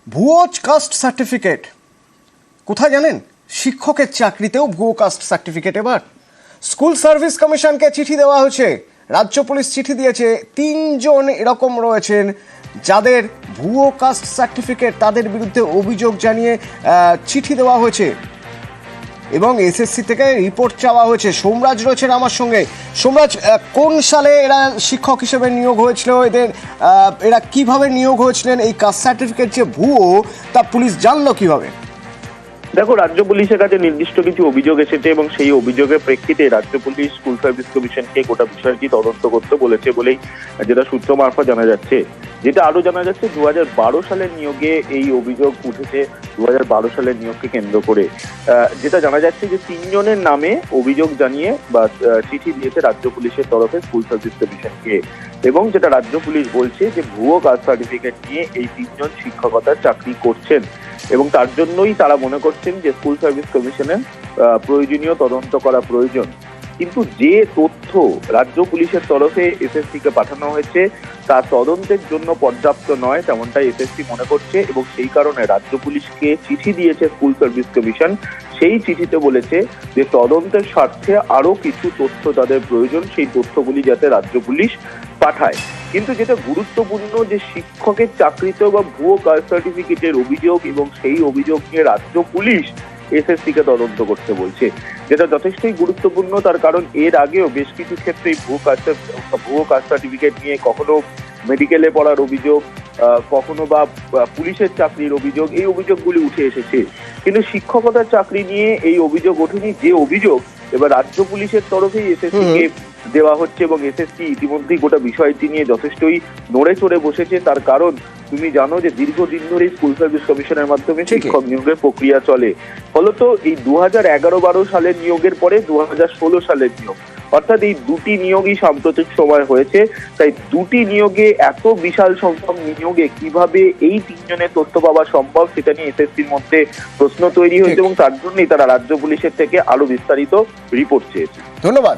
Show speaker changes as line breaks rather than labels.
ভুয়ো caste certificate কোথায় জানেন? শিক্ষকের চাকরিতেও ভুয়ো কাস্ট সার্টিফিকেট। এবার স্কুল সার্ভিস কমিশনকে চিঠি দেওয়া হয়েছে, রাজ্য পুলিশ চিঠি দিয়েছে। 3 জন এরকম রয়েছেন যাদের ভুয়ো কাস্ট সার্টিফিকেট, তাদের বিরুদ্ধে অভিযোগ জানিয়ে চিঠি দেওয়া হয়েছে এবং এসএসসি থেকে রিপোর্ট চাওয়া হয়েছে। সোমরাজ রয়েছেন আমার সঙ্গে। সোমরাজ, কোন সালে এরা শিক্ষক হিসেবে নিয়োগ হয়েছিল? এরা কিভাবে নিয়োগ হয়েছিলেন? এই কাস্ট সার্টিফিকেট যে ভুয়ো তা পুলিশ জানলো কিভাবে?
দেখো, রাজ্য পুলিশের কাছে নির্দিষ্ট কিছু অভিযোগ এসেছে এবং সেই অভিযোগের প্রেক্ষিতে রাজ্য পুলিশ স্কুল সার্ভিস কমিশনকে গোটা বিষয়টি তদন্ত করতে বলেছে বলেই যেটা সূত্র মারফত জানা যাচ্ছে। যেটা আরো জানা যাচ্ছে, 2012 সালের নিয়োগে এই অভিযোগ উঠেছে। 2012 সালের নিয়োগকে কেন্দ্র করে যেটা জানা যাচ্ছে যে 3 জনের নামে অভিযোগ জানিয়ে বা চিঠি দিয়েছে রাজ্য পুলিশের তরফে স্কুল সার্ভিস কমিশনকে। এবং যেটা রাজ্য পুলিশ বলছে যে ভুয়ো কাস্ট সার্টিফিকেট নিয়ে এই 3 জন শিক্ষকতার চাকরি করছেন এবং তার জন্যই তারা মনে করছেন যে স্কুল সার্ভিস কমিশনের প্রয়োজনীয় তদন্ত করা প্রয়োজন। কিন্তু যে তথ্য রাজ্য পুলিশের তরফে এসএসসি কে পাঠানো হয়েছে তা তদন্তের জন্য পর্যাপ্ত নয়, তেমনটাই এসএসসি মনে করছে এবং সেই কারণে রাজ্য পুলিশকে চিঠি দিয়েছে স্কুল সার্ভিস কমিশন। সেই চিঠিতে বলেছে যে তদন্তের স্বার্থে আরো কিছু তথ্য তাদের প্রয়োজন, সেই তথ্যগুলি যাতে রাজ্য পুলিশ পাঠায়। কিন্তু যেটা গুরুত্বপূর্ণ যে শিক্ষকের চাকরিতে বা ভুয়ো কাস্ট সার্টিফিকেটের অভিযোগ এবং সেই অভিযোগ নিয়ে রাজ্য পুলিশ এসএসসি কে তদন্ত করতে বলছে, যেটা যথেষ্টই গুরুত্বপূর্ণ। তার কারণ এর আগেও বেশ কিছু ক্ষেত্রে ভুয়ো কাস্ট সার্টিফিকেট নিয়ে কখনো মেডিকেলে পড়ার অভিযোগ, কখনো বা পুলিশের চাকরির অভিযোগ, এই অভিযোগগুলি উঠে এসেছে। কিন্তু শিক্ষকতার চাকরি নিয়ে এই অভিযোগ ওঠেনি, যে অভিযোগ এবার রাজ্য পুলিশের তরফেই এসএসসি কে দেওয়া হচ্ছে এবং এসএসসি ইতিমধ্যেই গোটা বিষয়টি নিয়ে যথেষ্টই নড়ে চড়ে বসেছে। তার কারণ তুমি জানো যে দীর্ঘদিন ধরে স্কুল সার্ভিস কমিশনের মাধ্যমে শিক্ষক নিয়োগের প্রক্রিয়া চলে। ফলত এই 2011-12 সালের নিয়োগের পরে 2016 সালের নিয়োগ, অর্থাৎ এই দুটি নিয়োগই সাম্প্রতিক সময় হয়েছে। তাই দুটি নিয়োগে এত বিশাল সংখ্যক নিয়োগে কিভাবে এই 3 জনের তথ্য পাওয়া সম্ভব, সেটা নিয়ে এসএসসির মধ্যে প্রশ্ন তৈরি হয়েছে এবং তার জন্যই তারা রাজ্য পুলিশের থেকে আরো বিস্তারিত রিপোর্ট চেয়েছে।
ধন্যবাদ।